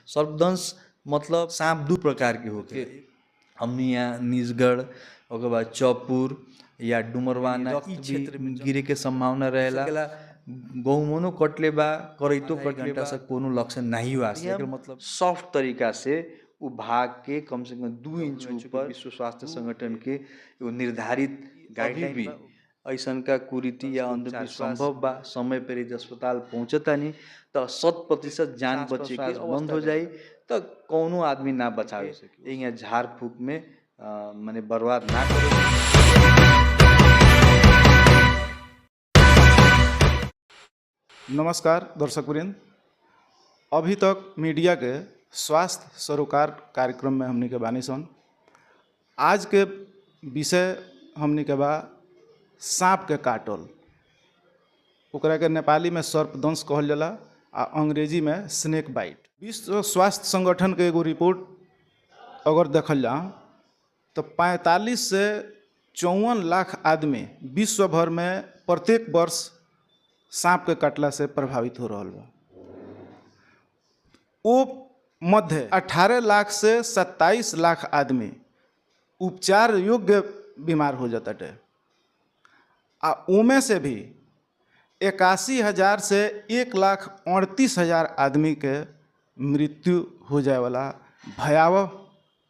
सर्पदंश मतलब सांप दू प्रकार के होके हमनी यहाँ निजगढ़ ओकर बाद चौपुर या डुमरवाना इ क्षेत्र में गिरे के संभावना रहेला। गहुमनो कटले बा करैतो कटले बा से कोनो लक्षण नहीं हुआ से मतलब सॉफ्ट तरीका से उ भाग के कम से कम 2 इंच ऊपर विश्व स्वास्थ्य संगठन के एगो निर्धारित गाइडलाइन भी ऐसन का कुरीति या अंधविश्वास संभव बा समय पर यदि अस्पताल पहुंचतानी तो 100% जान बचे के बंद हो जाई तो कौनो आदमी ना बचावे सके। यहाँ झाड़ फूक में माने बर्बाद ना करे। नमस्कार दर्शकवृंद, अभी तक मीडिया के स्वास्थ्य सरोकार कार्यक्रम में हमनी के बानी सन। आज के विषय हमनी के बा सांप के काटल। ओकरा के नेपाली में सर्पदंश कहल जाला आ अंग्रेजी में स्नेक बाइट। विश्व स्वास्थ्य संगठन के एगो रिपोर्ट अगर देखल जाए तो 45 से 54 लाख आदमी विश्व भर में प्रत्येक वर्ष सांप के काटला से प्रभावित हो रहा बा। वो मध्य 18 लाख से 27 लाख आदमी उपचार योग्य बीमार हो जाता है आ उमें से भी 81,000 से 1,38,000 आदमी के मृत्यु हो जाए वाला भयावह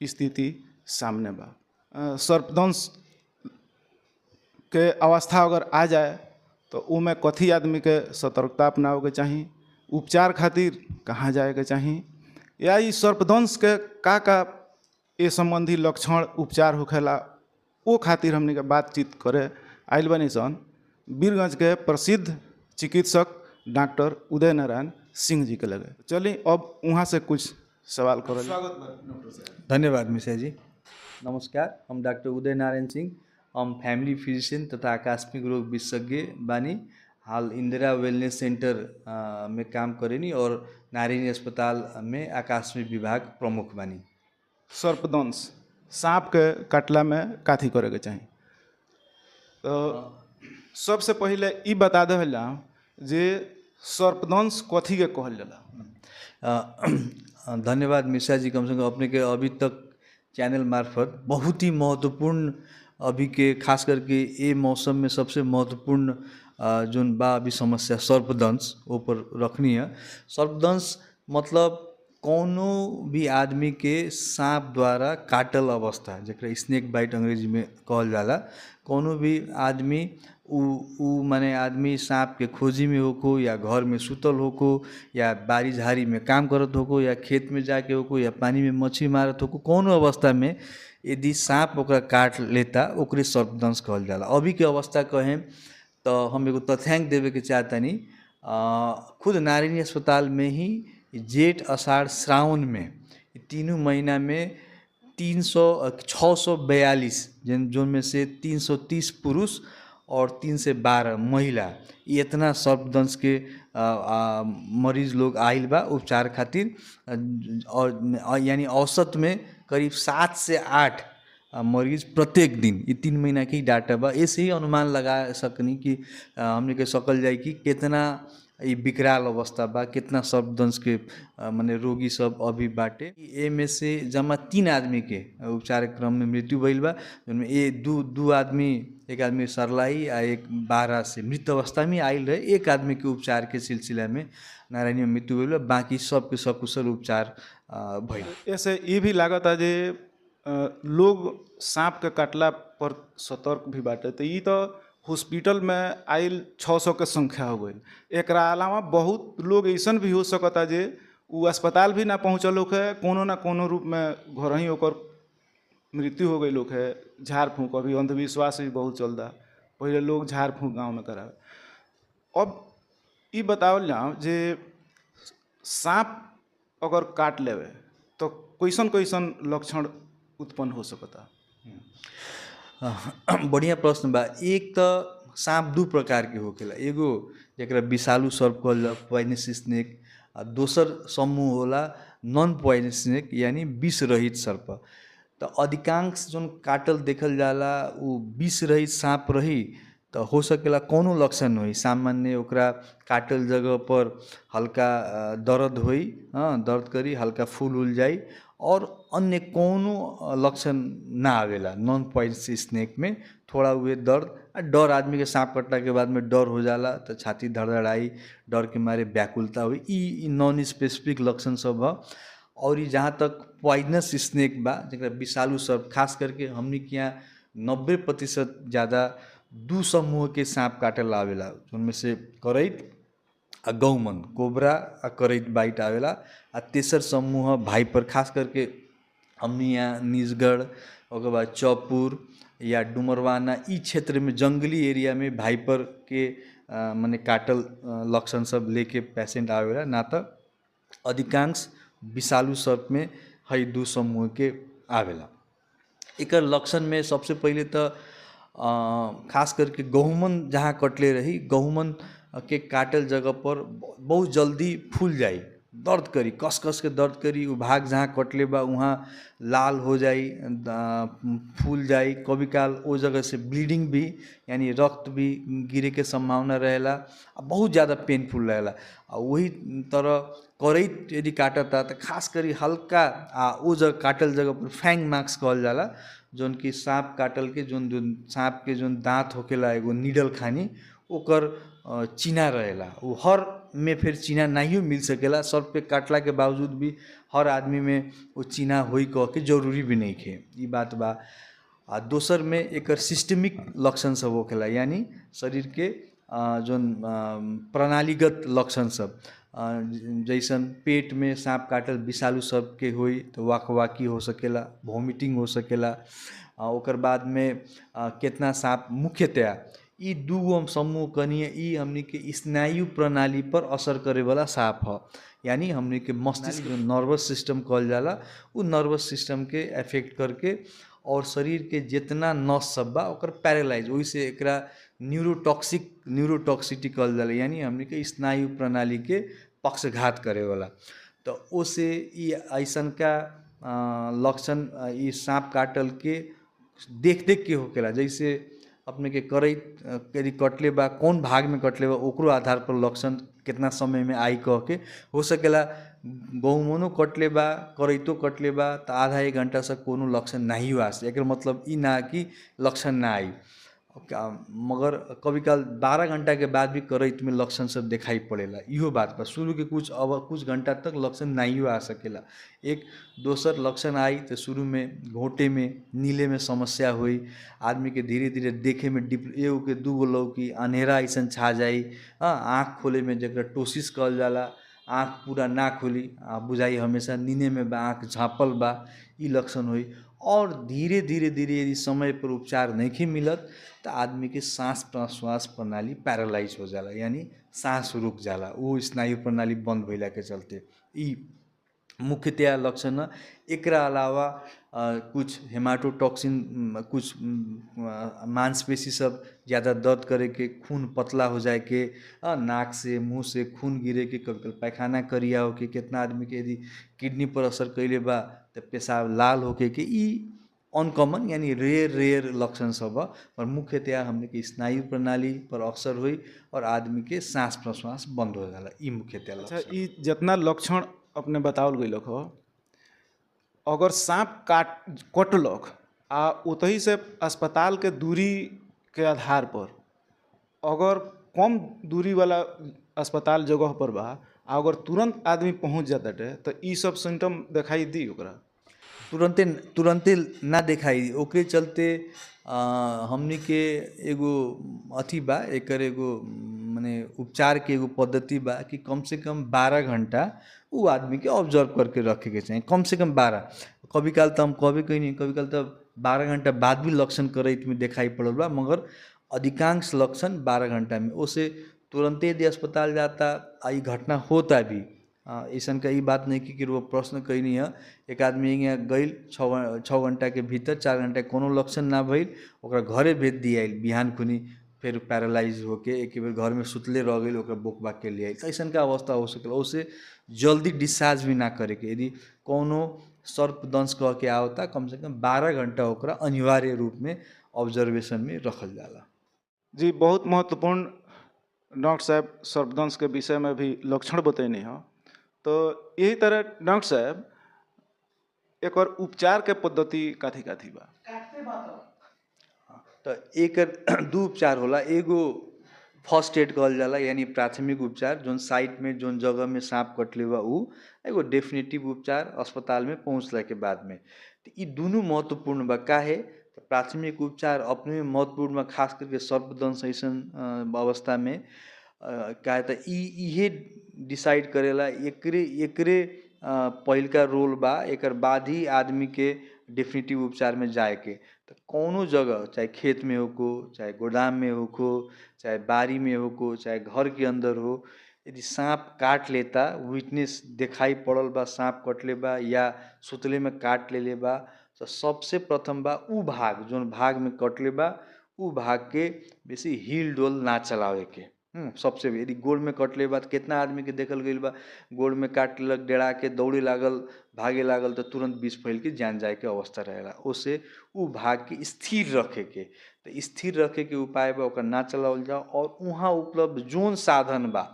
स्थिति सामने बा। सर्पदंश के अवस्था अगर आ जाए तो उमें कथी आदमी के सतर्कता अपनावे के चाहिए, उपचार खातिर कहाँ जाए के चाहिए, या ई सर्पदंश के का ए संबंधी लक्षण उपचार होखेला वो खातिर हमने के बातचीत करे आइल बनी सन वीरगंज के प्रसिद्ध चिकित्सक डॉक्टर उदय नारायण सिंह जी के लगे। चलिए अब वहाँ से कुछ सवाल करें। स्वागत। धन्यवाद मिश्रा जी। नमस्कार, हम डॉक्टर उदय नारायण सिंह, हम फैमिली फिजिशियन तथा आकस्मिक रोग विशेषज्ञ बानी। हाल इंदिरा वेलनेस सेंटर में काम करेनी और नारायणी अस्पताल में आकस्मिक विभाग प्रमुख बानी। सर्पदंश सांप के काटला में काथी करे के चाहिए? तो सबसे पहले ई बता देल जाओ जे सर्पदंश कथी के कहल जाला। धन्यवाद मिश्रा जी, कम से कम अपने के अभी तक चैनल मार्फत बहुत ही महत्वपूर्ण अभी के खास करके ये मौसम में सबसे महत्वपूर्ण जोन बा अभी समस्या सर्पदंश ऊपर रखनी है। सर्पदंश मतलब कोनो भी आदमी के सांप द्वारा काटल अवस्था जकरा स्नेक बाइट अंग्रेजी में कहल जाला। कोनो भी आदमी उ माने आदमी सांप के खोजी में होको या घर में सुतल होको या बारी झाड़ी में काम करत होको या खेत में जाके होको या पानी में मछली मारत होको, कोनो अवस्था में यदि सांप ओकरा काट लेता ओकरे सर्पदंश कहल जाला। अभी के अवस्था कहें तो हम एगो तथ्यांक देवे के चाहतनी। खुद नारायणी अस्पताल में ही जेठ आषाढ़ श्रावण में तीनों महीना में 642 जोन में से 330 पुरुष और 3 से 12 महिला इतना सर्पदंश के मरीज लोग आइल बा उपचार खातिर। और यानी औसत में करीब 7 से 8 मरीज प्रत्येक दिन, ये 3 महीना की डाटा बा। ऐसे ही अनुमान लगा सकनी कि हमने के सकल जाए कि कितना ये विकराल अवस्था बा, कितना सर्पदंश के माने रोगी सब अभी बाटे। ए में से जमा 3 आदमी के उपचार क्रम में मृत्यु भइल बा, जिनमें ये दू आदमी, एक आदमी सरलाई आ एक 12 से मृत अवस्था में आइल रहे। एक आदमी के उपचार के सिलसिला में नारायणी में मृत्यु भइल बा, बाकी सबके सकुशल उपचार भइल। ऐसे ये भी लागत है जे लोग सांप के काटला पर सतर्क भी बाटे। तो ये तो हॉस्पिटल में आइल 600 के संख्या हो गई। एक अलावा बहुत लोग ऐसा भी हो सकता जे वो अस्पताल भी ना पहुँचल लोग है, कोनो ना कोनो रूप में घर ही होकर मृत्यु हो गई लोग है। झाड़ फूँक अभी अंधविश्वास भी बहुत चलता, पहले लोग झाड़ फूँक गाँव में करावे। अब ये बतावल जाओ जे सांप अगर काट लेवे तो कैसन कैसन लक्षण उत्पन्न हो सकता? बढ़िया प्रश्न बा। एक तो सांप दू प्रकार के होखेला, एगो जरा विषालु सर्प कहल जाला पॉइजनस स्नेक, आ दोसर समूह होला नॉन पॉइजनस स्नेक यानी विष रहित सर्प। तो अधिकांश जो काटल देखल जाला वो विष रहित सांप रही तो हो सकेला कौनो लक्षण होई सामान्य ओकरा काटल जगह पर हल्का दर्द होई, हाँ दर्द करी, हल्का फूल उल जाई और अन्य कौनो लक्षण ना आवेला। नॉन पॉइजनस स्नेक में थोड़ा हुए दर्द डर, आदमी के सांप कटला के बाद में डर हो जाला तो छाती धड़धड़ाई, डर के मारे व्याकुलता हुई, ई नॉन स्पेसिफिक लक्षण सब ह। और ई जहाँ तक पॉइजनस स्नेक बा जरा विषालु सर्प, खास करके हमनी के यहाँ 90% ज़्यादा दू समूह के सांप काटे आवेला, उनमें से करैत आ गौमन, कोबरा आ करैत बाइट आवेला। आ तेसर समूह भाइपर, खास करके हमनी यहाँ निजगढ़, ओकर बाद चौपुर या डुमरवाना ई क्षेत्र में जंगली एरिया में भाइपर के माने काटल लक्षण सब लेके पेशेंट आवेला, ना तो अधिकांश विषालु सर्प में हई दू समूह के आवेला। एकर लक्षण में सबसे पहले तो खास करके गहुमन जहाँ कटले रही, गहुमन के काटल जगह पर बहुत जल्दी फूल जाई, दर्द करी, कस कस के दर्द करी, उ भाग जहाँ कटले बा वहाँ लाल हो जाई, फूल जाई, कभी काल वो जगह से ब्लीडिंग भी यानी रक्त भी गिरे के संभावना रहेला, बहुत ज़्यादा पेनफुल रहेला। वही तरह करैत यदि काटता तो खास करी हल्का वो जगह काटल जगह पर फैंग मार्क्स कहल जाला, जौन कि सांप काटल के जोन सांप के जोन दांत होकेला एगो नीडल खानी ओकर चिन्हा रहेला। वो हर में फिर चिन्हा नहीं मिल सकेला, सर्प पे काटला के बावजूद भी हर आदमी में वो चिन्हा होई कह के जरूरी भी नहीं खे, ई बात बा। दोसर में एकर सिस्टमिक लक्षण सब होकेला, यानी शरीर के जोन प्रणालीगत लक्षण सब, जैसन पेट में सांप काटल विषालु सर्प के होई तो वाकवाकी हो सकेला, वॉमिटिंग हो सकेला। ओकर बाद में कितना सांप मुख्यतया ई दूगो समूह कनिए ई हमनी के स्नायु प्रणाली पर असर करे वाला सांप ह, यानी हमनी के मस्तिष्क नर्वस सिस्टम कहल जाला, उ नर्वस सिस्टम के अफेक्ट करके और शरीर के जितना नस सब बा ओकर पैरालाइज, वही से एकरा न्यूरोटॉक्सिटी कहल जाला, यानी हमनी के स्नायु प्रणाली के पक्षघात करे वाला। तो ओसे ई ऐसन का लक्षण ई सांप काटल के देख देख के होकेला, जैसे अपने के करैत यदि कटले बा कौन भाग में कटले बा ओकरो आधार पर लक्षण कितना समय में आई कह के हो सकेला। गहुमनो कटले बा करैतो कटले बा तो आधा एक घंटा से कोनो लक्षण नहीं हुआ, एक मतलब ई ना कि लक्षण ना आई, मगर कभी काल 12 घंटा के बाद भी करैत में लक्षण सब दिखाई पड़ेला, इहो बात बा। शुरू के कुछ घंटा तक लक्षण नहीं आ सकेला। एक दोसर लक्षण आई तो शुरू में घोंटे में नीले में समस्या हुई, आदमी के धीरे धीरे देखे में एगो के दूगो लौकी, अंधेरा ऐसा छा जाई, आँख खोले में जगह टोसिस कहल जाला, आँख पूरा ना खोली, बुझाई हमेशा नींदे में बा, आँख झाँपल बा, ई लक्षण हुई। और धीरे धीरे यदि समय पर उपचार नहीं मिलत तो आदमी के सांस प्रश्वास प्रणाली पैरालाइज हो जाला, यानी सांस रुक जाला, वो स्नायु प्रणाली बंद भइला के चलते। ई मुख्यतया लक्षण। एकरा अलावा कुछ हेमाटोटॉक्सिन, कुछ मांसपेशी सब ज़्यादा दर्द करे के, खून पतला हो जाए के, नाक से मुंह से खून गिरे के, कभी कभी पैखाना करिया हो के, कितना आदमी के यदि किडनी पर असर कैले बा तो पेशाब लाल होके के, ई अनकॉमन यानी रेयर लक्षण सब है। पर मुख्यतया हमने के स्नायु प्रणाली पर अक्सर हुई और आदमी के सांस प्रश्वास बंद हो जाला, ई मुख्यतया लक्षण। अच्छा, ई जितना लक्षण अपने बतावल गई हो, अगर सांप कटलक आ उतही से अस्पताल के दूरी के आधार पर अगर कम दूरी वाला अस्पताल जगह पर बा, अगर तुरंत आदमी पहुंच जाता है तो ई सब सिम्टम दिखाई दी ओकरा तुरंते ना दिखाई, ओकरे चलते हमनी के एगो अथी बा, एकर एगो माने उपचार के एगो पद्धति बा कि कम से कम 12 घंटा वो आदमी के ऑब्जर्व करके रखे के चाहिए, कम से कम 12। कभी काल तो हम कहबे कहीं, कभी काल तो 12 घंटा बाद भी लक्षण करैत में दिखाई पड़ल बा, मगर अधिकांश लक्षण 12 घंटा में। उसे तुरंते यदि अस्पताल जाता ई घटना होता भी, ऐसा का ई बात नहीं कि वो प्रश्न कहीं नहीं है। एक आदमी यहाँ गई 6 घंटा के भीतर, 4 घंटा कोनो लक्षण ना भइल, ओकरा घरे भेज दिया, बिहान खुनी फिर पैरालाइज होके एक बेर घर में सुतले रह गई, ओकरा बोक बाक के लिए ऐसा का अवस्था हो सकेला। उसे जल्दी डिस्चार्ज भी ना करे के, यदि कोनो सर्पदंश कह के आवता कम से कम 12 घंटा ओकरा अनिवार्य रूप में ऑब्जर्वेशन में रखल जाला। जी बहुत महत्वपूर्ण डॉक्टर साहब सर्पदंश के विषय में भी लक्षण बतैनी हो। तो यही तरह डॉक्टर साहब एक और उपचार के पद्धति काथी काथी बा? तो एकर दू उपचार होला। एगो फर्स्ट एड कहल जाला, यानी प्राथमिक उपचार, जोन साइट में जोन जगह में सांप कटले बा उ। एगो डेफिनेटिव उपचार अस्पताल में पहुँचला के बाद में। तो ये दोनों महत्वपूर्ण बा। काहे? तो प्राथमिक उपचार अपने में महत्वपूर्ण बा, खास करके सर्पदंश ऐसन अवस्था में। काहे त इहे डिसाइड करेला, एकरे एकरे पहिलका रोल बा, एकर बाद ही आदमी के डेफिनेटिव उपचार में जाए के। तो कौनो जगह, चाहे खेत में होको, चाहे गोदाम में होको, चाहे बारी में होको, चाहे घर के अंदर हो, यदि सांप काट लेता, विटनेस दिखाई पड़ल बा सांप कटले बा या सुतले में काट लेले बा, तो सबसे प्रथम बा उ भाग, जोन भाग में कटले बा उ भाग के बेसी हिल डोल ना चलावे के। सबसे यदि गोड़ में कटले बा, तो कितना आदमी के देखल गइल बा, गोड़ में काट लेलक, डेरा के दौड़े लागल, भागे लागल, तो तुरंत विष फैल के जान जाए के अवस्था रहेला। ओसे उ भाग के स्थिर रखे के, तो स्थिर रखे के उपाय बा ओकर ना चलावल जाओ। और वहाँ उपलब्ध जोन साधन बा,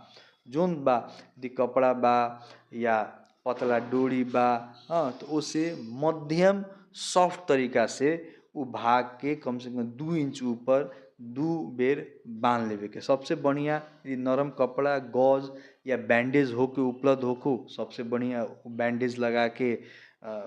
जोन बा, यदि कपड़ा बा या पतला डोरी बा, हाँ, तो ओसे मध्यम सॉफ्ट तरीका से उ भाग के कम से कम 2 इंच ऊपर 2 बेर बांध लेवे के। सबसे बढ़िया यदि नरम कपड़ा, गौज या बैंडेज होके उपलब्ध होको, सबसे बढ़िया बैंडेज लगा के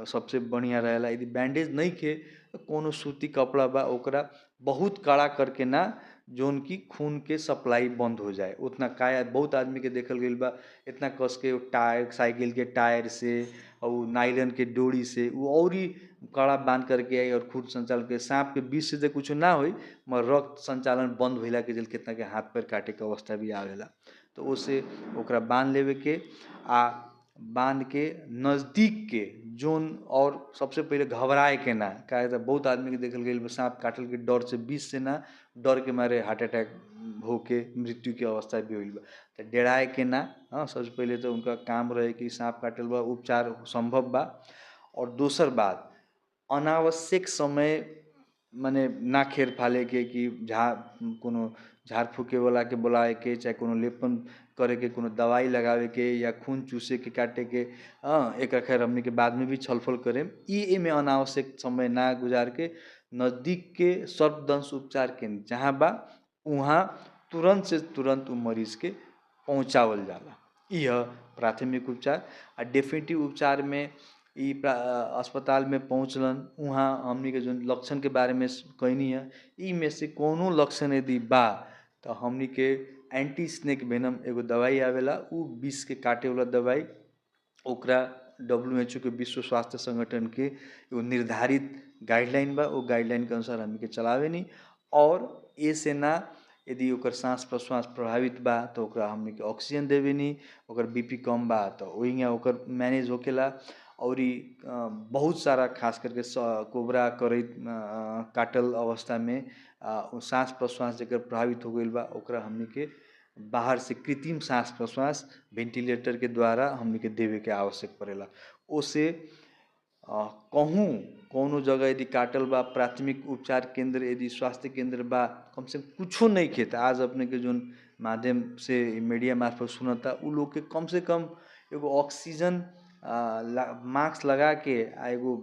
सबसे बढ़िया रहेला। यदि बैंडेज नहीं के तो कोनो सूती कपड़ा बा ओकरा बहुत कड़ा करके ना, जोन की खून के सप्लाई बंद हो जाए उतना। काया बहुत आदमी के देखल गइल बा, इतना कस के टायर, साइकिल के टायर से और नायलॉन के डोरी से वो और ही कड़ा बांध करके आई और खून संचालन के। सांप के विष से तो कुछ ना होई, मगर रक्त संचालन बंद होला के चल कितना के हाथ पैर काटे के अवस्था भी आवेला। तो ओसे ओकरा बांध लेवे के, आ बांध के नज़दीक के जोन, और सबसे पहले घबराए के ना। काहे तो बहुत आदमी के देखल गइल सांप काटल के डर से, विष से ना, डर के मारे हार्ट अटैक होके मृत्यु की अवस्था भी होइल बा। तो डेराए के ना, हाँ, सबसे पहले तो उनका काम रहे कि सांप काटल बा, उपचार संभव बा। और दूसर बात, अनावश्यक समय माने ना खेर फाले के, कि कोनो झाड़ फूके वाला के बुलाए के, चाहे कोनो लेपन करे के, कोनो दवाई लगावे के, या खून चूसे के, काटे के। हाँ, एक खैर हमने के बाद में भी छलफल करें। ई में अनावश्यक समय ना गुजार के नज़दीक के सर्पदंश उपचार केंद्र जहाँ बा, वहाँ तुरंत से तुरंत उ मरीज के पहुँचावल जाला। यह प्राथमिक उपचार। आ डेफिनेटिव उपचार में अस्पताल में पहुँचलन, वहाँ हमनी के जो लक्षण के बारे में कहनी है, ई में से कोनो लक्षण यदि बा, तो हमनी के एंटी स्नेक वेनम एगो दवाई आवेला, उ विष के काटे वाला दवाई, ओकरा WHO के, विश्व स्वास्थ्य संगठन के एगो निर्धारित गाइडलाइन बा, वो गाइडलाइन के अनुसार हमनी के चलावे नी। और ऐसे ना, यदि ओकर सांस प्रश्वास प्रभावित बा तो ओकरा हमनी के ऑक्सीजन देवे नी। ओकर बीपी कम बा तो वही ओकर मैनेज होकेला। और बहुत सारा खास करके कोबरा करैत काटल अवस्था में सांस प्रश्वास जेकर प्रभावित हो गइल बा, ओकरा हमनी के बाहर से कृत्रिम सांस प्रश्वास वेंटिलेटर के द्वारा हमनी के देवे के आवश्यक पड़ेला। ओसे कहूँ कौनो जगह यदि काटल बा, प्राथमिक उपचार केंद्र यदि स्वास्थ्य केंद्र बा, कम से कम कुछो नहीं खेता, आज अपने के जोन माध्यम से मीडिया मार्फत सुनता, उ लोग के कम से कम एगो ऑक्सीजन मास्क लगा के, एगो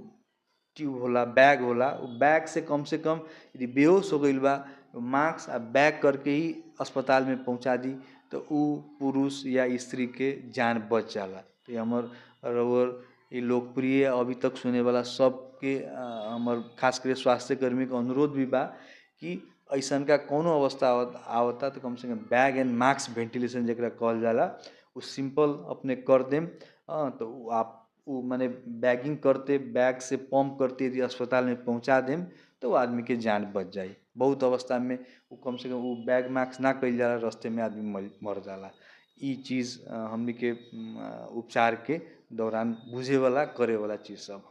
ट्यूब होला, बैग होला, वो बैग से कम यदि बेहोश हो गइल बा, मास्क आ बैग करके ही अस्पताल में पहुंचा दी, तो उ पुरुष या स्त्री के जान बच जाला। तो हमर रउर ये लोकप्रिय अभी तक सुने वाला सबके हमर खास करके स्वास्थ्य कर्मी के अनुरोध भी बा कि ऐसन का कोनो अवस्था आवता तो कम से कम बैग एंड मास्क वेंटिलेशन जरा कहल जाला, वो सिंपल अपने कर देम। तो आप वो माने बैगिंग करते, बैग से पंप करते यदि अस्पताल में पहुंचा देम, तो वो आदमी के जान बच जाई। बहुत अवस्था में वो कम से कम वो बैग मास्क ना कइल जाला, रास्ते में आदमी मर जाला। ई चीज़ हमनी के उपचार के दौरान बुझे वाला, करे वाला चीज़ सब।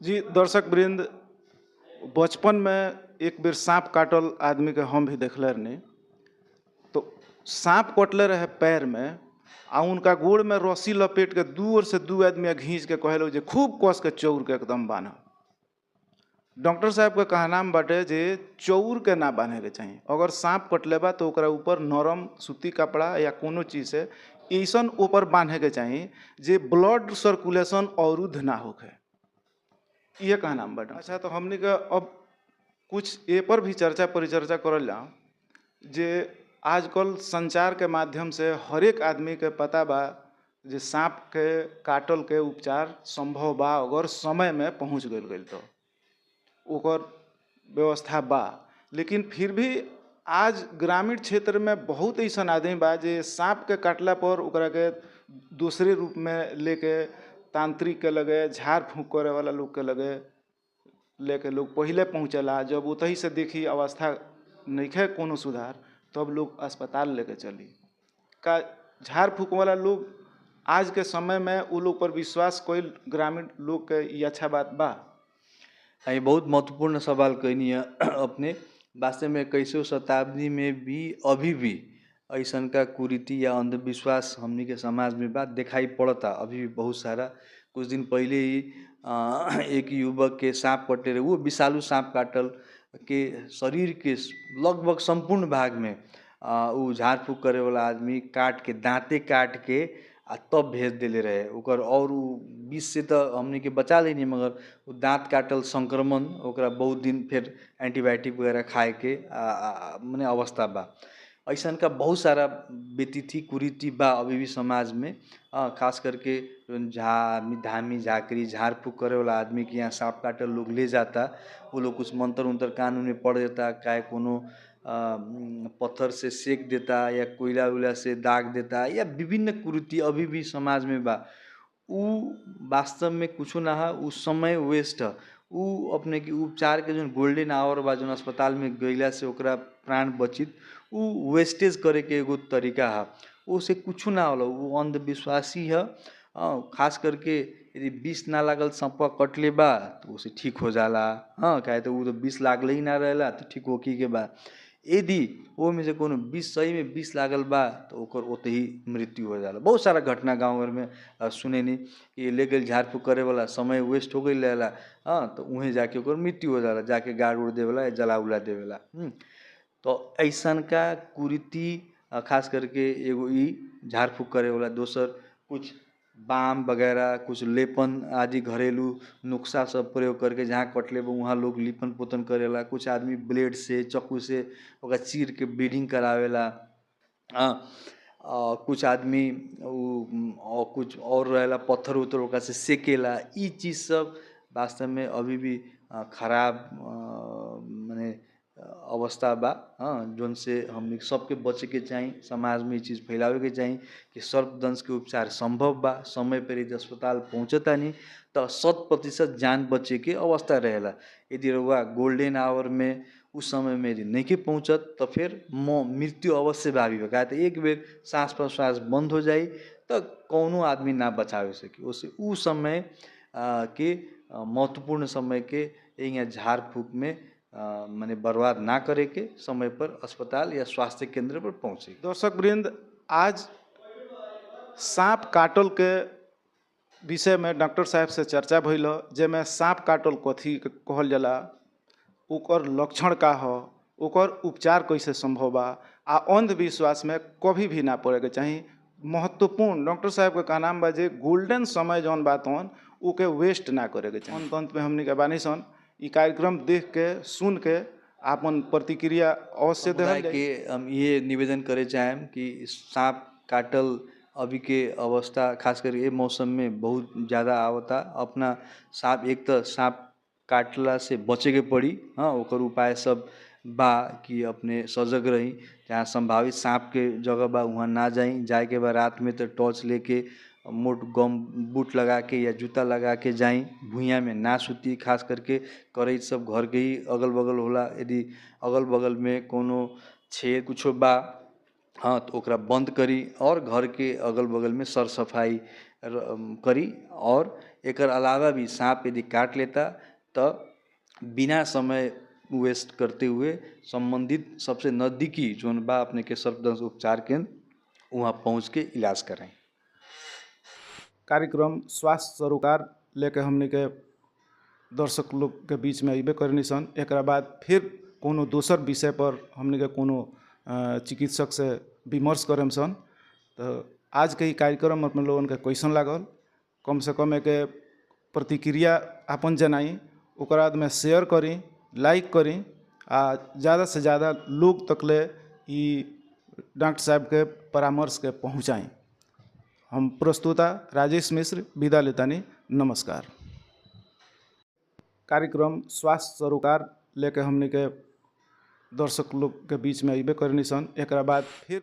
जी दर्शक वृंद, बचपन में एक बेर सांप काटल आदमी के हम भी देखले रहनी। तो सांप कटले रहे पैर में, आ उनका गोड़ में रस्सी लपेट के 2 ओर से 2 आदमी घींच के कहलो जे खूब कस के चौर के एकदम बांध। डॉक्टर साहब के कहना में बाटे जे चौर के ना बांधे के चाहिए। अगर सांप कटले बा तो ओकरा ऊपर नरम सूती कपड़ा या कोनो चीज से ऐसन ऊपर बांधे के चाहिए जे ब्लड सर्कुलेशन अवरुद्ध ना होखे। ये कहना में बाटे। अच्छा, तो हमने के अब कुछ ए पर भी चर्चा परिचर्चा करल जाओ जे आजकल संचार के माध्यम से हर एक आदमी के पता बा जे सांप के काटल के उपचार संभव बा अगर समय में पहुंच गइल तो ओकर व्यवस्था बा। लेकिन फिर भी आज ग्रामीण क्षेत्र में बहुत ऐसा आदमी बा जे सांप के काटला पर ओकरा के दूसरे रूप में लेके तांत्रिक के लगे, झाड़ फूंक करे वाला लोग के लगे लेके लोग पहले पहुँचेला। जब उतही से देखी अवस्था नइखे कोनो सुधार तब लोग अस्पताल लेके चली। का झाड़ फूक वाला लोग आज के समय में उ लोग पर विश्वास कोई ग्रामीण लोग के ये अच्छा बात बा? ये बहुत महत्वपूर्ण सवाल कहनी है अपने। वास्तव में 21वीं शताब्दी में भी अभी भी ऐसन का कुरीति या अंधविश्वास हमनी के समाज में बात दिखाई पड़ता अभी भी बहुत सारा। कुछ दिन पहले ही एक युवक के सांप कटे रहे, वो विषालु सांप काटल के शरीर के लगभग संपूर्ण भाग में उ झाड़ फूक करे वाला आदमी काट के दांते काट के आ तब भेज देले रहे ओकर। और उ विष से तो हमने के बचा लेनी, मगर उ दांत काटल संक्रमण ओकरा बहुत दिन फिर एंटीबायोटिक वगैरह खाए के मने अवस्था बा। ऐसन का बहुत सारा व्यतिथि कुरीति बा अभी भी समाज में। खास करके धामी झाकरी झाड़ फूक करे वाला आदमी के यहाँ सांप काटल लोग ले जाता, वो लोग कुछ मंत्र उंतर कान में पड़ देता, चाहे कोनो पत्थर से सेक देता या कोयला उला से दाग देता या विभिन्न कुरीति अभी भी समाज में बा। उ वास्तव में कुछ ना है, उ समय वेस्ट है। उ अपने के उपचार के जो गोल्डन आवर बा जो अस्पताल में गईला से ओकरा प्राण बचित, उ वेस्टेज करे के एगो तरीका है। उसे कुछ ना होला, उ अंधविश्वासी है। खास करके यदि विष ना लागल सांपवा कटले बा तो उसे ठीक हो जाला। काहे तो उ तो विष लागले ही ना रहेला तो ठीक होकी के बा। यदि वो में से कोनो विष सही में विष लागल बा तो ओकर ओते ही मृत्यु हो जाला। बहुत सारा घटना गाँव घर में सुनेनी कि ले गए झाड़ फूक करे वाला, समय वेस्ट हो गई रहेला, तो उहें जाके ओकर मृत्यु हो जाला, जाके गाड़ उड़ देवेला या जला उला देवेला। तो ऐसन का कुरीति खास करके एगो ई झाड़ फूक करे वाला। दोसर कुछ बाम वगैरह, कुछ लेपन आदि घरेलू नुस्खा सब प्रयोग करके जहाँ कटले बा वहाँ लोग लिपन पोतन करेला। कुछ आदमी ब्लेड से चाकू से ओकरा चीर के ब्लीडिंग करावेला। कुछ आदमी कुछ और रहेला पत्थर उथर ओकरा से सेकेला। ई चीज़ सब वास्तव में अभी भी खराब माने अवस्था बा। जोन से हम सबके बचे के चाहिए, समाज में ये चीज़ फैलावे के चाहिए कि सर्पदंश के उपचार संभव बा। समय पर यदि अस्पताल पहुँचता नहीं तो 100% जान बचे के अवस्था रहेला। यदि रउआ गोल्डन आवर में उस समय में यदि नहीं के पहुँचत तो फिर मृत्यु अवश्य भावी बा। काहे तो एक बेर सांस प्रश्वास बंद हो जाई तो कौनो आदमी ना बचावे सकी। उसे उ समय के महत्वपूर्ण समय के यहाँ झाड़ फूक में माने बर्बाद ना करे के, समय पर अस्पताल या स्वास्थ्य केंद्र पर पहुँचे। दर्शक वृंद, आज सांप काटल के विषय में डॉक्टर साहब से चर्चा भइल, जेमे सांप काटल कथी कहल जाला, ओकर लक्षण का हो, ओकर उपचार कैसे संभव बा, आ अंधविश्वास में कभी भी ना पड़े के चाहिए। महत्वपूर्ण डॉक्टर साहब के कहना बा जे गोल्डन समय जौन बात ओके वेस्ट ना करे के चाहिए। अंत में हमनी के बानी सन ई कार्यक्रम देख के सुन के आपन प्रतिक्रिया अवश्य देहल जाए। के हम ये निवेदन करे चाहेम कि सांप काटल अभी के अवस्था खास कर ये मौसम में बहुत ज़्यादा आवता। अपना सांप एक तो सांप काटला से बचे के पड़ी। ओकर उपाय सब बा कि अपने सजग रही, जहाँ संभावित सांप के जगह बा वहाँ ना जाई। जाए के बाद रात में तो टॉर्च लेके मोट गम बूट लगा के या जूता लगा के जाई। भुइयाँ में ना सुती। खास करके करई सब घर के ही अगल बगल होला। यदि अगल बगल में कोनो छेद कुछो बा तो ओकरा बंद करी और घर के अगल बगल में सर सफाई करी। और एकर अलावा भी सांप यदि काट लेता तो बिना समय वेस्ट करते हुए संबंधित सबसे नज़दीकी जोन बा अपने के सर्पदंश उपचार केंद्र वहाँ पहुँच के इलाज कराएं। कार्यक्रम स्वास्थ्य सरोकार लेके हमने के दर्शक लोग के बीच में अबे करनी सन। एक बाद फिर कोनो दोसर विषय पर हमने के कोनो चिकित्सक से विमर्श करम सन। तो आज के ई कार्यक्रम अपने लोगन के कैसन लागल, कम से कम एक प्रतिक्रिया अपन जनाई, ओकर बाद में शेयर करी, लाइक करी, आ ज़्यादा से ज़्यादा लोग तकले ई डॉक्टर साहब के परामर्श के पहुँचाएँ। हम प्रस्तुता राजेश मिश्र विदा लेतानी, नमस्कार। कार्यक्रम स्वास्थ्य सरोकार लेके हमने के दर्शक लोग के बीच में अबे करनी सन। एक बाद फिर